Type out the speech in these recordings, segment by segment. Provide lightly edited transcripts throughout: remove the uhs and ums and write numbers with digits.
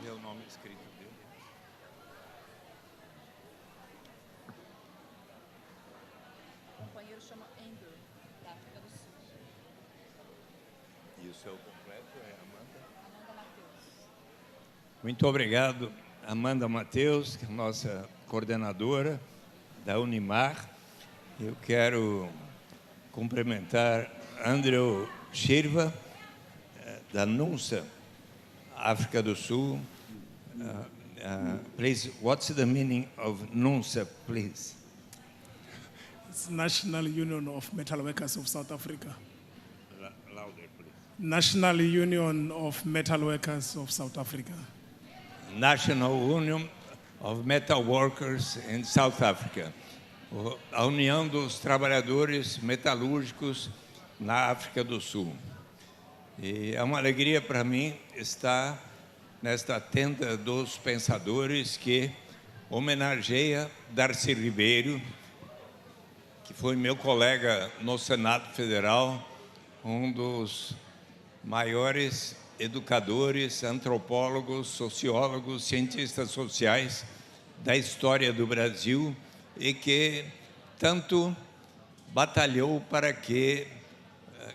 Meu nome escrito dele. O companheiro chama Andrew, da África do Sul. E o seu completo é Amanda? Amanda Matheus. Muito obrigado, Amanda Matheus, que é a nossa coordenadora da Unimar. Eu quero cumprimentar Andrew Shirva, da NUNSA, África do Sul. Please, what's the meaning of NUNSA, please? It's National Union of Metal Workers of South Africa. Louder, please. National Union of Metal Workers of South Africa. National Union of Metal Workers in South Africa. A União dos Trabalhadores Metalúrgicos na África do Sul. E é uma alegria para mim estar nesta tenda dos pensadores que homenageia Darcy Ribeiro, que foi meu colega no Senado Federal, um dos maiores educadores, antropólogos, sociólogos, cientistas sociais da história do Brasil e que tanto batalhou para que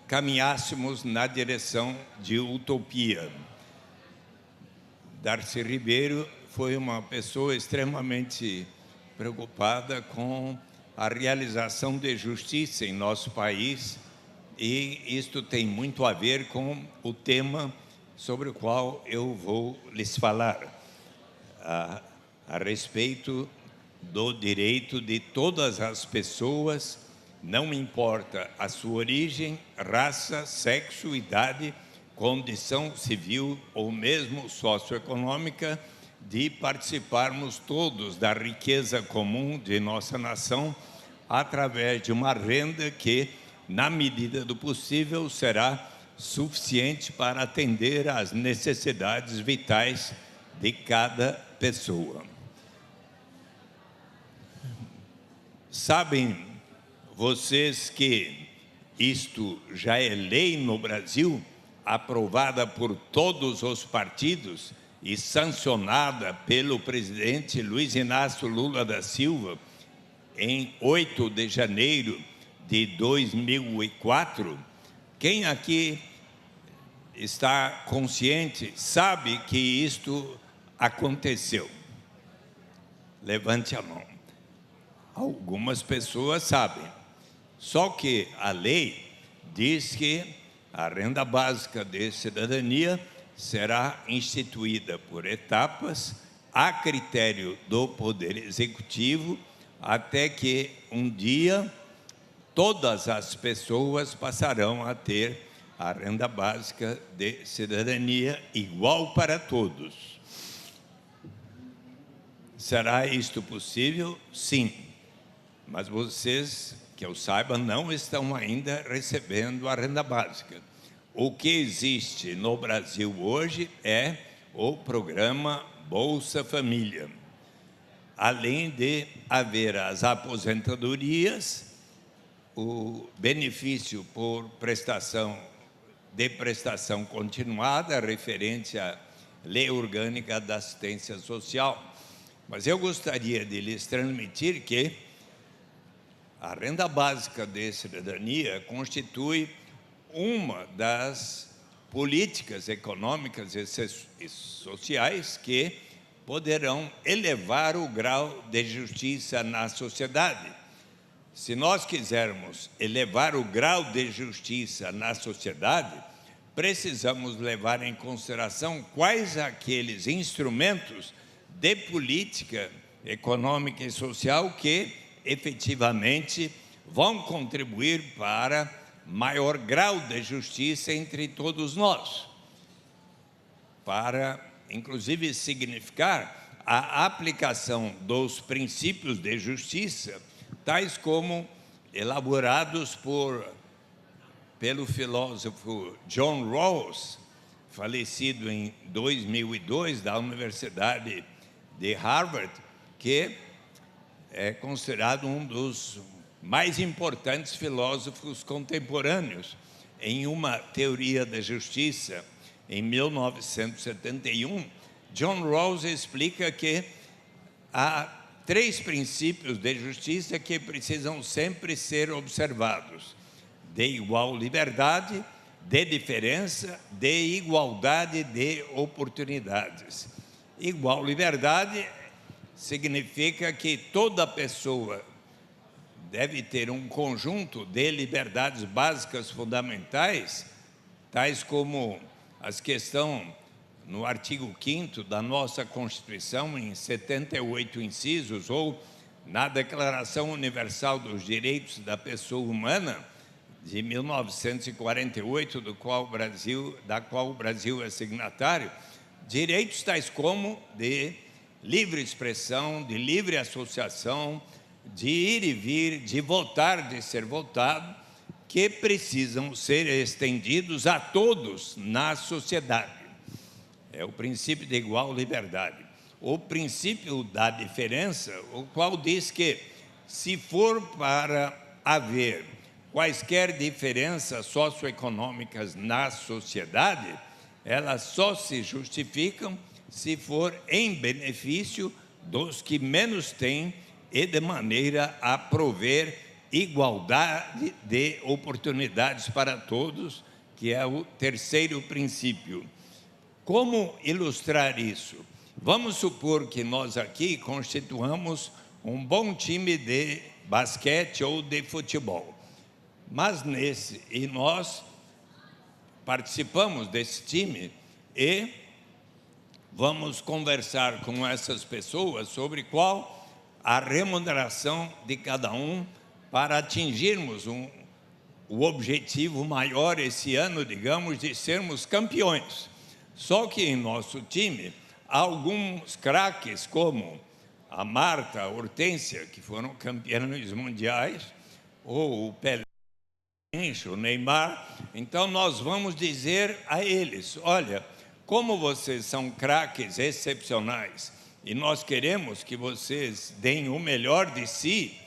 caminhássemos na direção de utopia. Darcy Ribeiro foi uma pessoa extremamente preocupada com a realização de justiça em nosso país e isto tem muito a ver com o tema sobre o qual eu vou lhes falar, a respeito do direito de todas as pessoas, não importa a sua origem, raça, sexo, idade, condição civil ou mesmo socioeconômica, de participarmos todos da riqueza comum de nossa nação através de uma renda que, na medida do possível, será suficiente para atender às necessidades vitais de cada pessoa. Sabem vocês que isto já é lei no Brasil, aprovada por todos os partidos e sancionada pelo presidente Luiz Inácio Lula da Silva em 8 de janeiro de 2004? Quem aqui está consciente, sabe que isto aconteceu? Levante a mão. Algumas pessoas sabem. Só que a lei diz que a renda básica de cidadania será instituída por etapas, a critério do Poder Executivo, até que um dia todas as pessoas passarão a ter a renda básica de cidadania igual para todos. Será isto possível? Sim. Mas vocês, que eu saiba, não estão ainda recebendo a renda básica. O que existe no Brasil hoje é o programa Bolsa Família. Além de haver as aposentadorias, o benefício por prestação continuada, referente à Lei Orgânica da Assistência Social. Mas eu gostaria de lhes transmitir que a renda básica de cidadania constitui uma das políticas econômicas e sociais que poderão elevar o grau de justiça na sociedade. Se nós quisermos elevar o grau de justiça na sociedade, precisamos levar em consideração quais aqueles instrumentos de política econômica e social que efetivamente vão contribuir para maior grau de justiça entre todos nós, para, inclusive, significar a aplicação dos princípios de justiça, tais como elaborados pelo filósofo John Rawls, falecido em 2002, da Universidade de Harvard, que é considerado um dos mais importantes filósofos contemporâneos. Em uma teoria da justiça, em 1971, John Rawls explica que há 3 princípios de justiça que precisam sempre ser observados: de igual liberdade, de diferença, de igualdade de oportunidades. Igual liberdade significa que toda pessoa deve ter um conjunto de liberdades básicas fundamentais, tais como as que estão no artigo 5º da nossa Constituição, em 78 incisos, ou na Declaração Universal dos Direitos da Pessoa Humana, de 1948, da qual o Brasil é signatário, direitos tais como de livre expressão, de livre associação, de ir e vir, de votar, de ser votado, que precisam ser estendidos a todos na sociedade. É o princípio de igual liberdade. O princípio da diferença, o qual diz que, se for para haver quaisquer diferenças socioeconômicas na sociedade, elas só se justificam se for em benefício dos que menos têm e de maneira a prover igualdade de oportunidades para todos, que é o 3º princípio. Como ilustrar isso? Vamos supor que nós aqui constituamos um bom time de basquete ou de futebol, mas nós participamos desse time e vamos conversar com essas pessoas sobre qual a remuneração de cada um para atingirmos o objetivo maior esse ano, digamos, de sermos campeões. Só que em nosso time, há alguns craques como a Marta, a Hortência, que foram campeões mundiais, ou o Pelé, o Neymar. Então nós vamos dizer a eles: olha, como vocês são craques excepcionais e nós queremos que vocês deem o melhor de si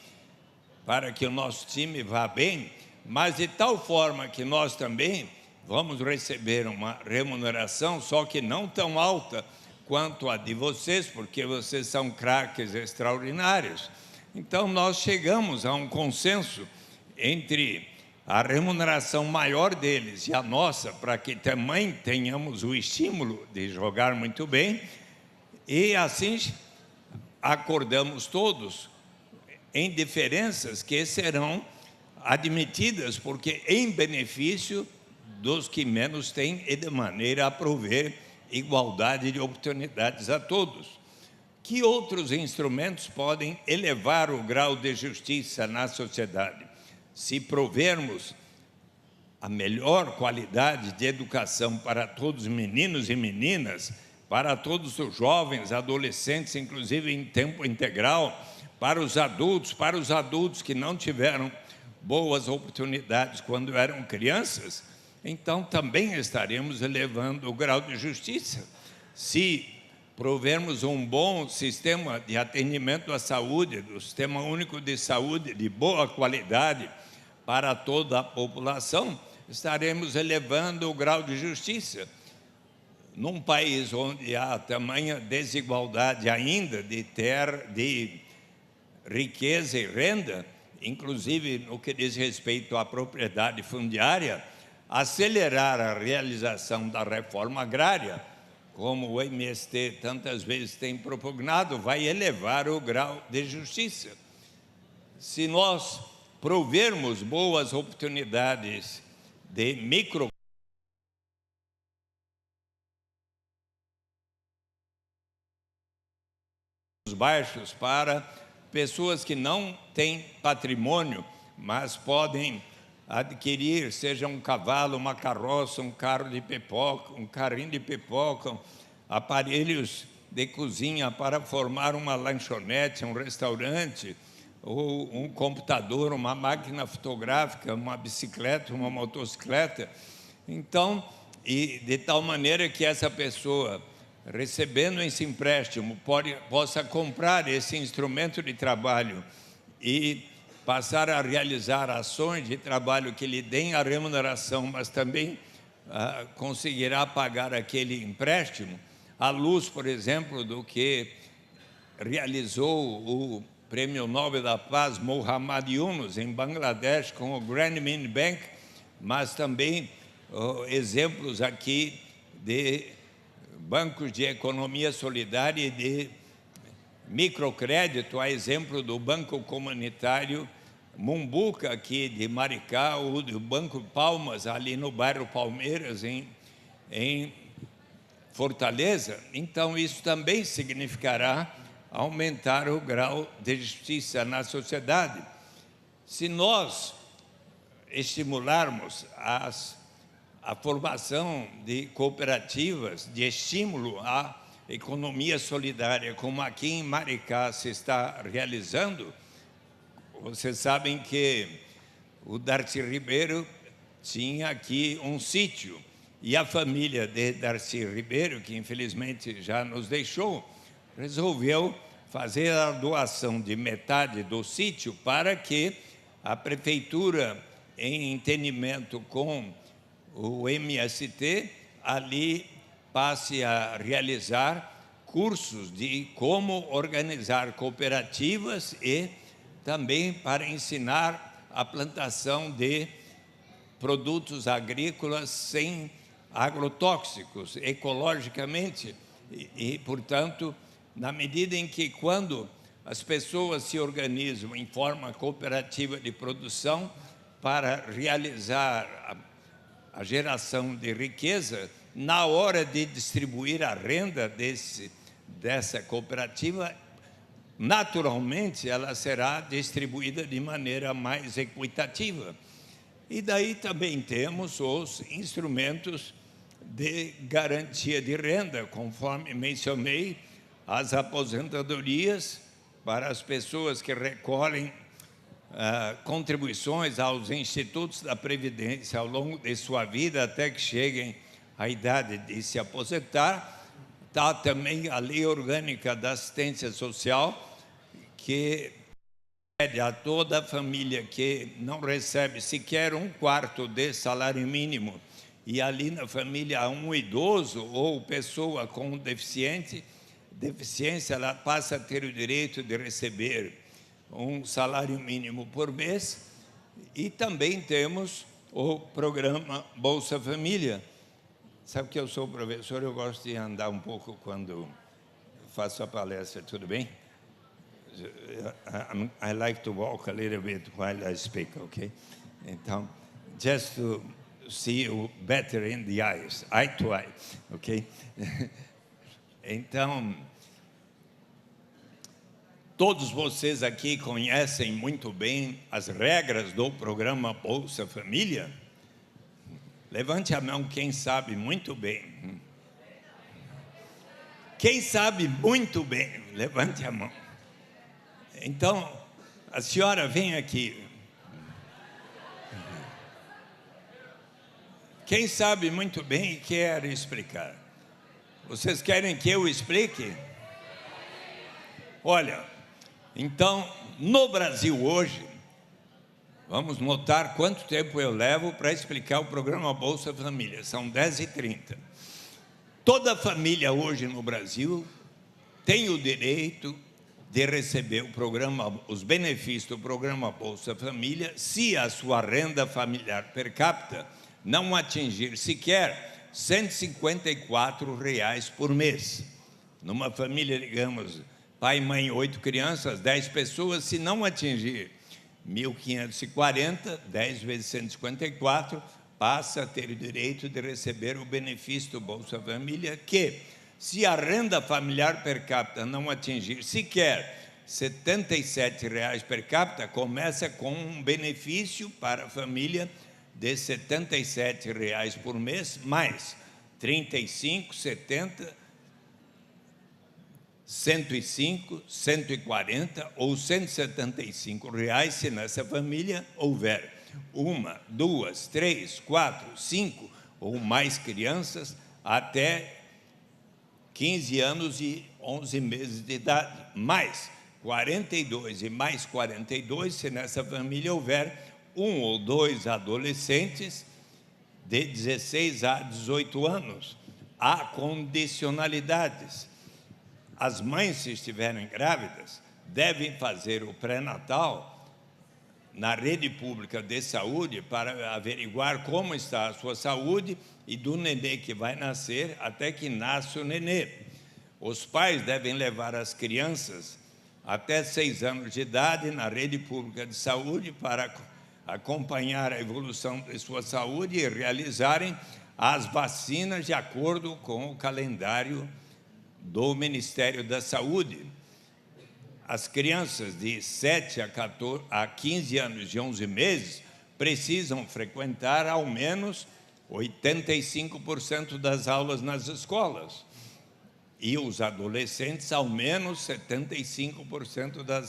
para que o nosso time vá bem, mas de tal forma que nós também vamos receber uma remuneração, só que não tão alta quanto a de vocês, porque vocês são craques extraordinários. Então nós chegamos a um consenso entre a remuneração maior deles e a nossa, para que também tenhamos o estímulo de jogar muito bem, e assim acordamos todos em diferenças que serão admitidas, porque em benefício dos que menos têm e de maneira a prover igualdade de oportunidades a todos. Que outros instrumentos podem elevar o grau de justiça na sociedade? Se provermos a melhor qualidade de educação para todos os meninos e meninas, para todos os jovens, adolescentes, inclusive em tempo integral, para os adultos que não tiveram boas oportunidades quando eram crianças, então também estaremos elevando o grau de justiça. Se provermos um bom sistema de atendimento à saúde, do Sistema Único de Saúde de boa qualidade para toda a população, estaremos elevando o grau de justiça. Num país onde há tamanha desigualdade ainda de riqueza e renda, inclusive no que diz respeito à propriedade fundiária, acelerar a realização da reforma agrária, como o MST tantas vezes tem propugnado, vai elevar o grau de justiça. Se nós provermos boas oportunidades de micro baixos para pessoas que não têm patrimônio, mas podem adquirir, seja um cavalo, uma carroça, um carro de pipoca, um carrinho de pipoca, aparelhos de cozinha para formar uma lanchonete, um restaurante, ou um computador, uma máquina fotográfica, uma bicicleta, uma motocicleta. Então, e de tal maneira que essa pessoa, recebendo esse empréstimo, possa comprar esse instrumento de trabalho e passar a realizar ações de trabalho que lhe deem a remuneração, mas também conseguirá pagar aquele empréstimo. à luz, por exemplo, do que realizou o Prêmio Nobel da Paz Muhammad Yunus em Bangladesh com o Grameen Bank, mas também exemplos aqui de bancos de economia solidária e de microcrédito, a exemplo do Banco Comunitário Mumbuca, aqui de Maricá, ou do Banco Palmas, ali no bairro Palmeiras, em Fortaleza. Então, isso também significará aumentar o grau de justiça na sociedade. Se nós estimularmos a formação de cooperativas de estímulo à economia solidária, como aqui em Maricá se está realizando, vocês sabem que o Darcy Ribeiro tinha aqui um sítio, e a família de Darcy Ribeiro, que infelizmente já nos deixou, resolveu fazer a doação de metade do sítio para que a prefeitura, em entendimento com o MST, ali passe a realizar cursos de como organizar cooperativas e também para ensinar a plantação de produtos agrícolas sem agrotóxicos, ecologicamente, portanto, na medida em que quando as pessoas se organizam em forma cooperativa de produção para realizar a geração de riqueza, na hora de distribuir a renda dessa cooperativa, naturalmente ela será distribuída de maneira mais equitativa. E daí também temos os instrumentos de garantia de renda, conforme mencionei, as aposentadorias para as pessoas que recolhem contribuições aos institutos da Previdência ao longo de sua vida, até que cheguem à idade de se aposentar. Está também a Lei Orgânica da Assistência Social, que pede a toda a família que não recebe sequer 1/4 de salário mínimo, e ali na família há um idoso ou pessoa com deficiência, ela passa a ter o direito de receber um salário mínimo por mês. E também temos o programa Bolsa Família. Sabe que eu sou professor, eu gosto de andar um pouco quando faço a palestra, tudo bem? I like to walk a little bit while I speak, okay? Então, just to see you better in the eyes, eye to eye, okay? Então, todos vocês aqui conhecem muito bem as regras do programa Bolsa Família? Levante a mão quem sabe muito bem. Quem sabe muito bem, levante a mão. Então, a senhora vem aqui. Quem sabe muito bem e quer explicar? Vocês querem que eu explique? Olha, então, no Brasil hoje, vamos notar quanto tempo eu levo para explicar o programa Bolsa Família. São 10h30. Toda família hoje no Brasil tem o direito de receber os benefícios do programa Bolsa Família, se a sua renda familiar per capita não atingir sequer R$ 154 por mês. Numa família, digamos, pai, mãe, 8 crianças, 10 pessoas, se não atingir 1.540, 10 vezes 154, passa a ter o direito de receber o benefício do Bolsa Família, que, se a renda familiar per capita não atingir sequer R$ 77 per capita, começa com um benefício para a família de R$ 77 por mês, mais 35, 70, 105, 140 ou 175 reais, se nessa família houver 1, 2, 3, 4, 5 ou mais crianças até 15 anos e 11 meses de idade, mais 42 e mais 42, se nessa família houver 1 ou 2 adolescentes de 16 a 18 anos. há condicionalidades. As mães, se estiverem grávidas, devem fazer o pré-natal na rede pública de saúde para averiguar como está a sua saúde e do nenê que vai nascer até que nasce o nenê. Os pais devem levar as crianças até 6 anos de idade na rede pública de saúde para acompanhar a evolução de sua saúde e realizarem as vacinas de acordo com o calendário do Ministério da Saúde. As crianças de 7 a 15 anos e 11 meses precisam frequentar ao menos 85% das aulas nas escolas. E os adolescentes, ao menos 75% das